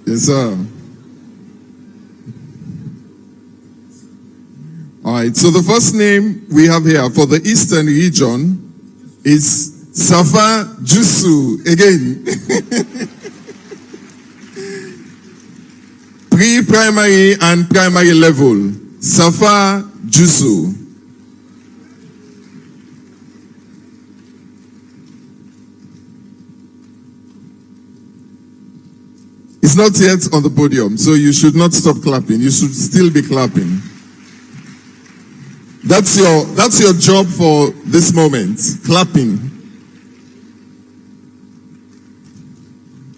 [SPEAKER 4] Yes, sir. All right, so the first name we have here for the Eastern region is Safa Jusu. Again. Pre-primary and primary level. Safa Jusu. It's not yet on the podium, so you should not stop clapping. You should still be clapping. That's your job for this moment. Clapping.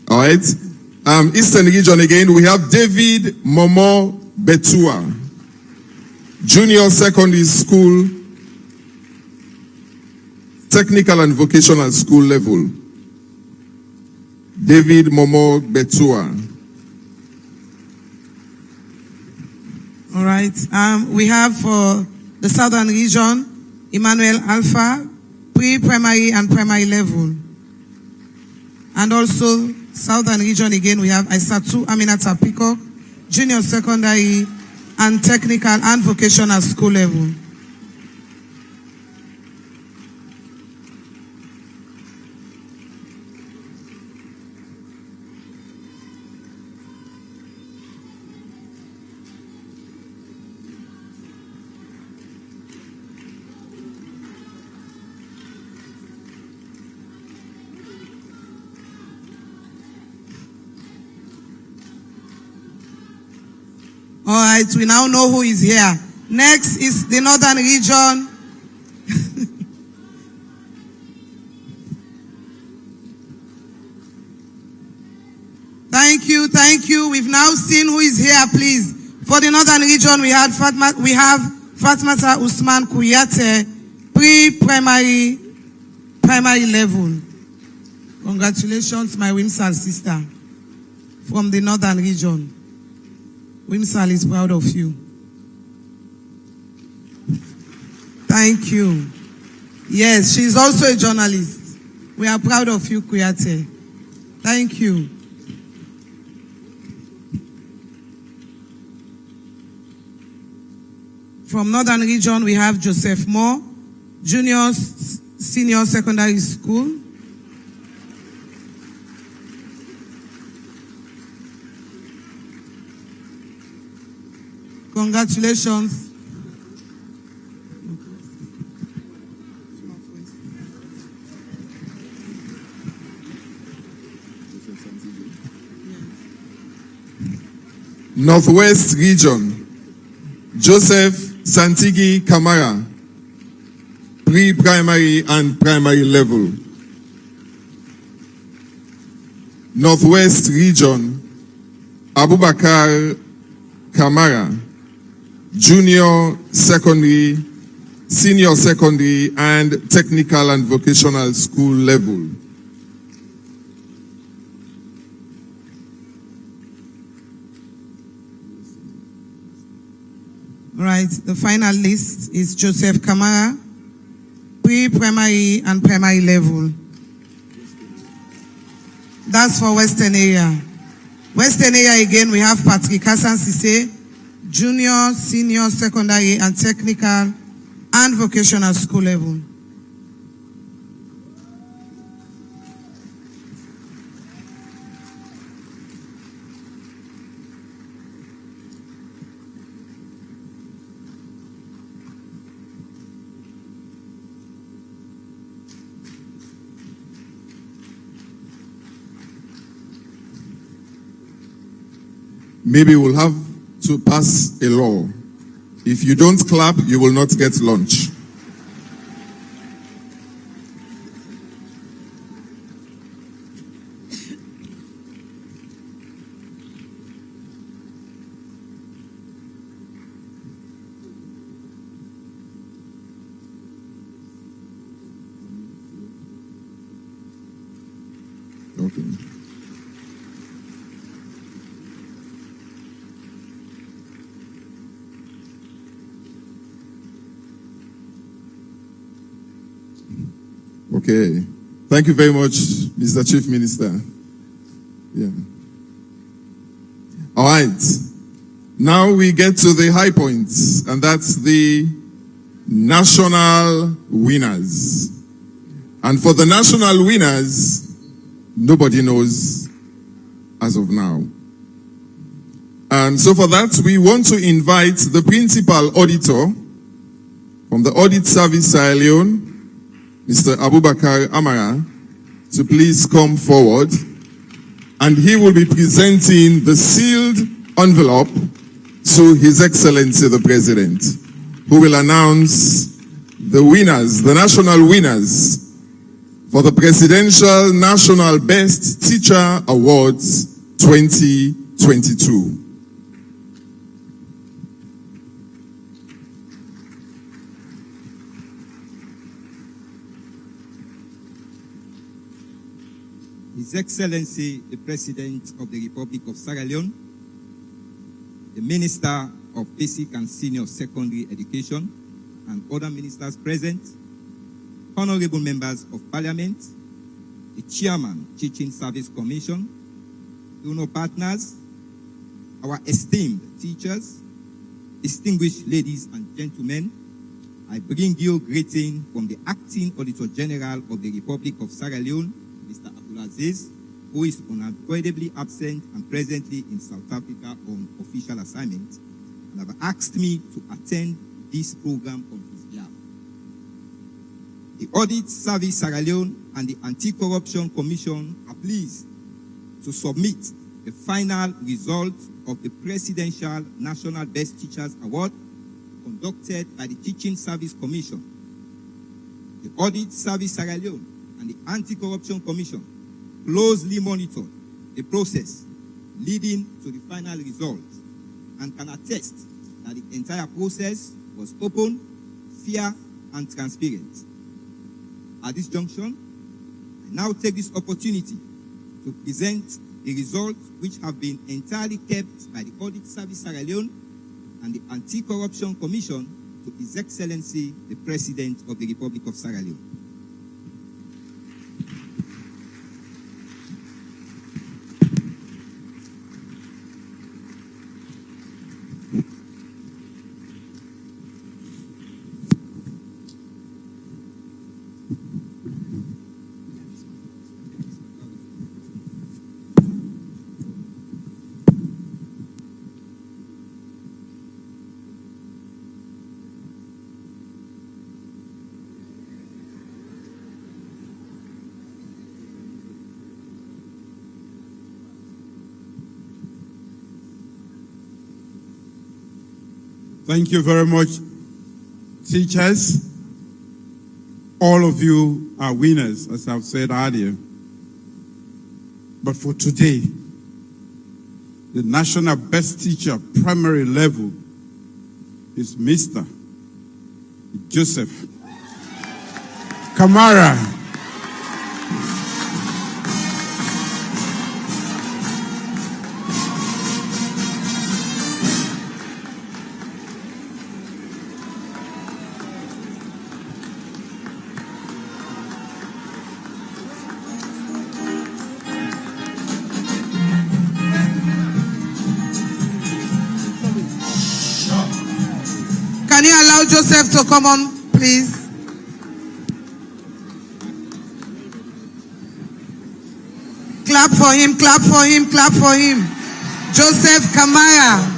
[SPEAKER 4] All right. Eastern region again. We have David Momo Betua, Junior Secondary School, Technical and Vocational School level. David Momo Betua.
[SPEAKER 1] All right. We have for the Southern region, Emmanuel Alpha, pre-primary and primary level. And also, Southern region again, we have Isatu Aminata Peacock, junior secondary and technical and vocational school level. All right, we now know who is here. Next is the Northern region. Thank you. We've now seen who is here, please. For the Northern region, we have Fatmata Usman Kuyate, pre-primary, primary level. Congratulations, my Wimsal sister from the Northern region. Wimsal is proud of you. Thank you. Yes, she's also a journalist. We are proud of you, Kuyate. Thank you. From Northern region, we have Joseph Moore, Junior Senior Secondary School. Congratulations.
[SPEAKER 4] Northwest region, Joseph Santigi Kamara, pre-primary and primary level. Northwest region, Abubakar Kamara, junior secondary, senior secondary, and technical and vocational school level.
[SPEAKER 1] Right, the final list is Joseph Kamara, pre-primary and primary level. That's for Western area. Western area again, we have Patrick Hassan Sise, junior, senior, secondary, and technical and vocational school level.
[SPEAKER 4] Maybe we'll have to pass a law. If you don't clap, you will not get lunch. Okay. Okay. Thank you very much, Mr. Chief Minister. Yeah. All right. Now we get to the high points, and that's the national winners. And for the national winners, nobody knows as of now. And so for that, we want to invite the principal auditor from the Audit Service Sierra Leone, Mr. Abubakar Amara, to please come forward. And he will be presenting the sealed envelope to His Excellency the President, who will announce the winners, the national winners, for the Presidential National Best Teacher Awards 2022.
[SPEAKER 5] His Excellency, the President of the Republic of Sierra Leone, the Minister of Basic and Senior Secondary Education, and other ministers present, honorable members of Parliament, the Chairman, Teaching Service Commission, UNO partners, our esteemed teachers, distinguished ladies and gentlemen, I bring you greeting from the Acting Auditor General of the Republic of Sierra Leone, Mr. Abdulaziz, who is unavoidably absent and presently in South Africa on official assignment, and have asked me to attend this program on his behalf. The Audit Service Sierra Leone and the Anti-Corruption Commission are pleased to submit the final result of the Presidential National Best Teachers Award conducted by the Teaching Service Commission. The Audit Service Sierra Leone and the Anti-Corruption Commission closely monitored the process leading to the final result and can attest that the entire process was open, fair, and transparent. At this junction, I now take this opportunity to present the results which have been entirely kept by the Audit Service Sierra Leone and the Anti-Corruption Commission to His Excellency, the President of the Republic of Sierra Leone.
[SPEAKER 3] Thank you very much, teachers. All of you are winners, as I've said earlier. But for today, the National Best Teacher primary level is Mr. Joseph Kamara.
[SPEAKER 1] Can you allow Joseph to come on, please? Clap for him, clap for him, clap for him. Joseph Kamara.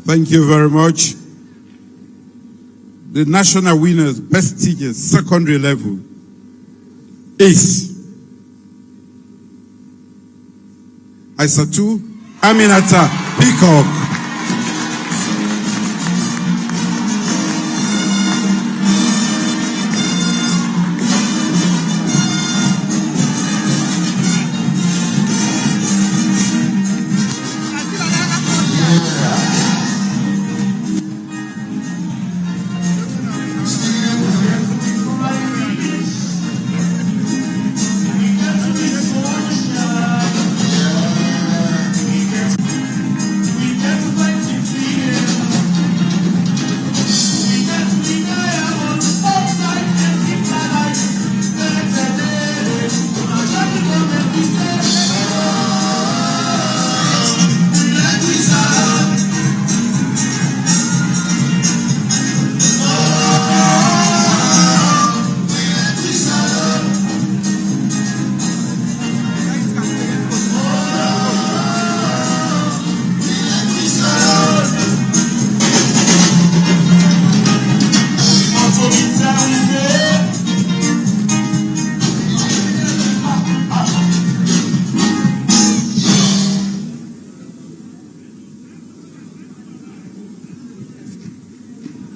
[SPEAKER 3] Thank you very much. The national winners, best teachers, secondary level, is Aisatu Aminata Peacock.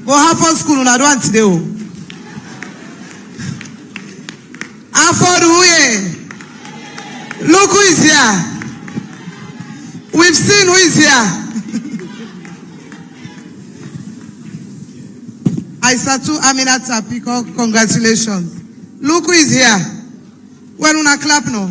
[SPEAKER 1] Go Harvard School, I don't today. Harvard, look who is here. We've seen who is here. Aisatu Aminata Peacock, congratulations. Look who is here. Well, una clap no.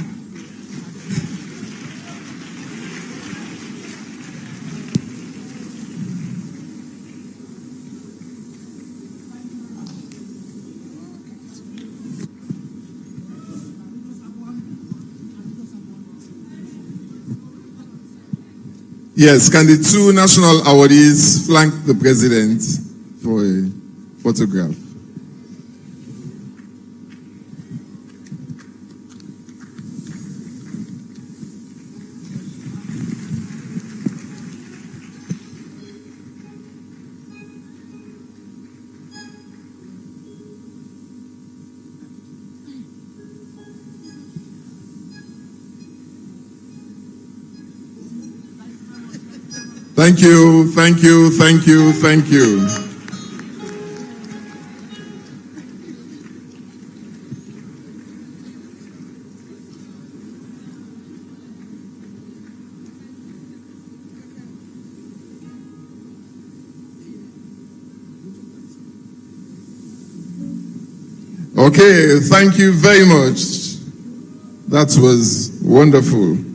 [SPEAKER 4] Yes, can the two national awardees flank the president for a photograph? Thank you, thank you, thank you, thank you. Okay, thank you very much. That was wonderful.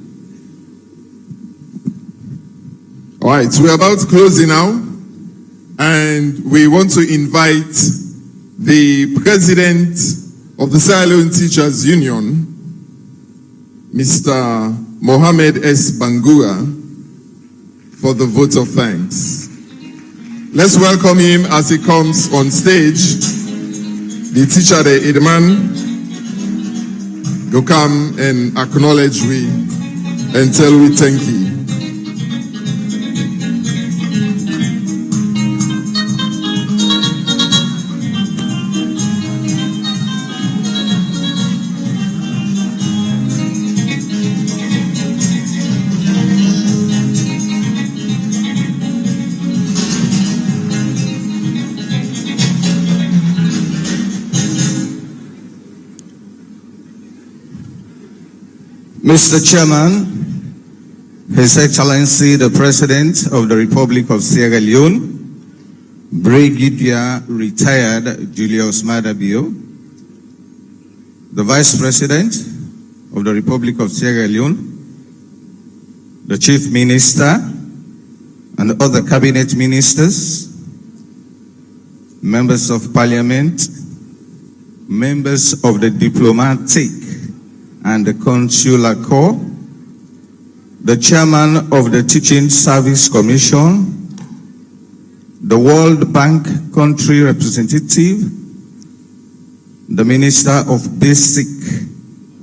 [SPEAKER 4] All right, we're about closing now, and we want to invite the president of the Sierra Leone Teachers Union, Mr. Mohamed S. Bangura, for the vote of thanks. Let's welcome him as he comes on stage. The teacher, the Idman, go come and acknowledge we and tell we thank you.
[SPEAKER 6] Mr. Chairman, His Excellency the President of the Republic of Sierra Leone, Brigadier Retired Julius Madabio, the Vice President of the Republic of Sierra Leone, the Chief Minister and other cabinet ministers, members of Parliament, members of the diplomatic and the consular corps, the chairman of the Teaching Service Commission, the World Bank country representative, the Minister of Basic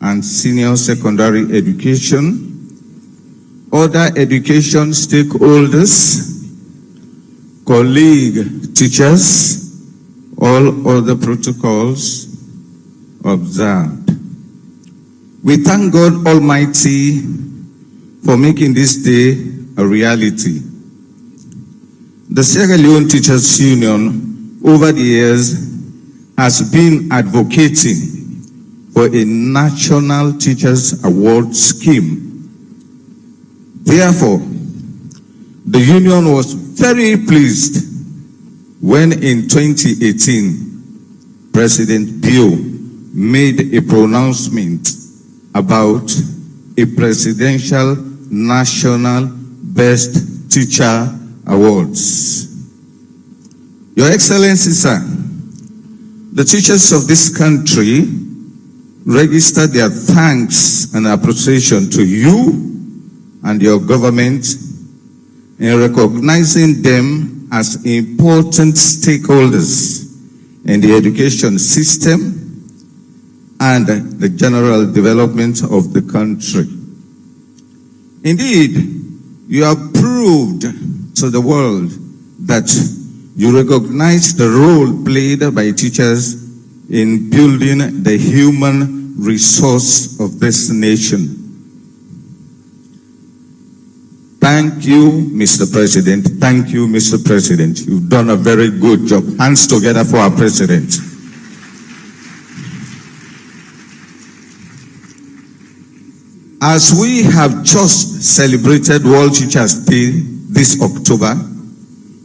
[SPEAKER 6] and Senior Secondary Education, other education stakeholders, colleague teachers, all other protocols observed. We thank God Almighty for making this day a reality. The Sierra Leone Teachers Union over the years has been advocating for a national teachers award scheme. Therefore, the union was very pleased when in 2018, President Bio made a pronouncement about a presidential national best teacher awards. Your Excellency, sir, the teachers of this country register their thanks and appreciation to you and your government in recognizing them as important stakeholders in the education system and the general development of the country. Indeed, you have proved to the world that you recognize the role played by teachers in building the human resource of this nation. Thank you, Mr. President. Thank you, Mr. President. You've done a very good job. Hands together for our president. As we have just celebrated World Teachers' Day this October,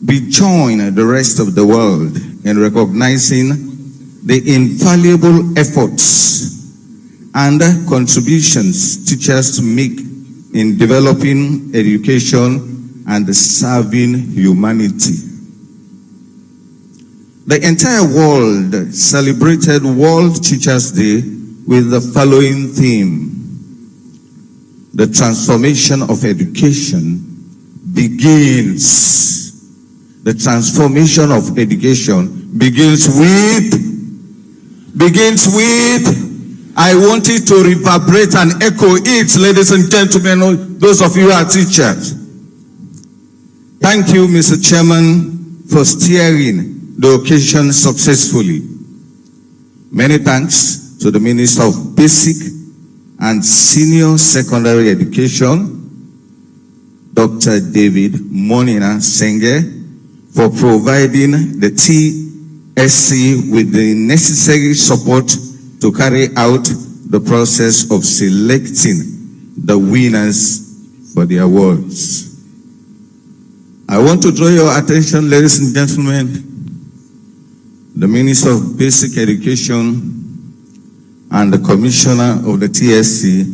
[SPEAKER 6] we join the rest of the world in recognizing the invaluable efforts and contributions teachers make in developing education and serving humanity. The entire world celebrated World Teachers' Day with the following theme: the transformation of education begins. The transformation of education begins with, I want it to reverberate and echo it, ladies and gentlemen, those of you who are teachers. Thank you, Mr. Chairman, for steering the occasion successfully. Many thanks to the Minister of Basic and Senior Secondary Education, Dr. David Monina Senge, for providing the TSC with the necessary support to carry out the process of selecting the winners for the awards. I want to draw your attention, ladies and gentlemen, the Minister of Basic Education and the Commissioner of the TSC.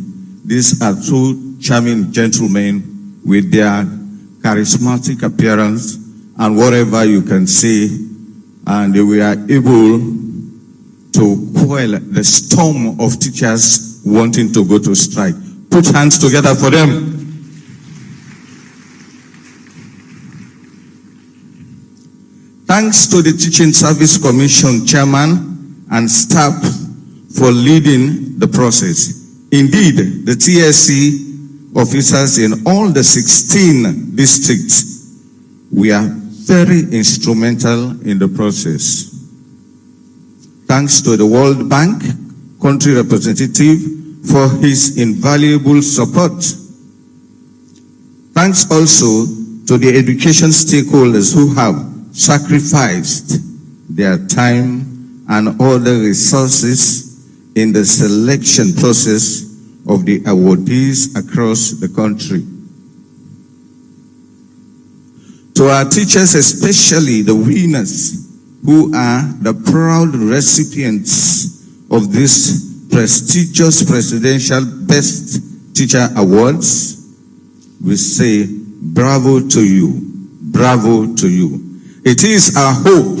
[SPEAKER 6] These are two charming gentlemen with their charismatic appearance and whatever you can say, and they were able to quell the storm of teachers wanting to go to strike. Put hands together for them. Thanks to the Teaching Service Commission chairman and staff for leading the process. Indeed, the TSC officers in all the 16 districts were very instrumental in the process. Thanks to the World Bank country representative for his invaluable support. Thanks also to the education stakeholders who have sacrificed their time and other resources in the selection process of the awardees across the country. To our teachers, especially the winners, who are the proud recipients of this prestigious Presidential Best Teacher Awards, we say bravo to you, bravo to you. It is our hope,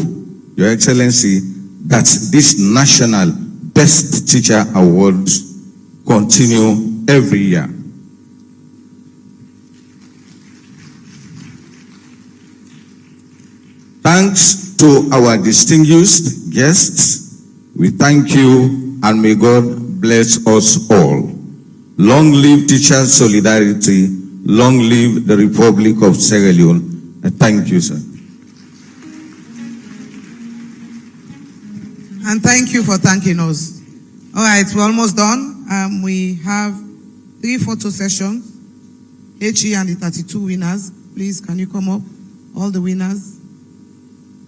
[SPEAKER 6] Your Excellency, that this National Best Teacher Awards continue every year. Thanks to our distinguished guests, we thank you and may God bless us all. Long live teacher solidarity, long live the Republic of Sierra Leone. Thank you, sir.
[SPEAKER 1] And thank you for thanking us. All right, we're almost done. We have 3 photo sessions. HE and the 32 winners. Please, can you come up? All the winners.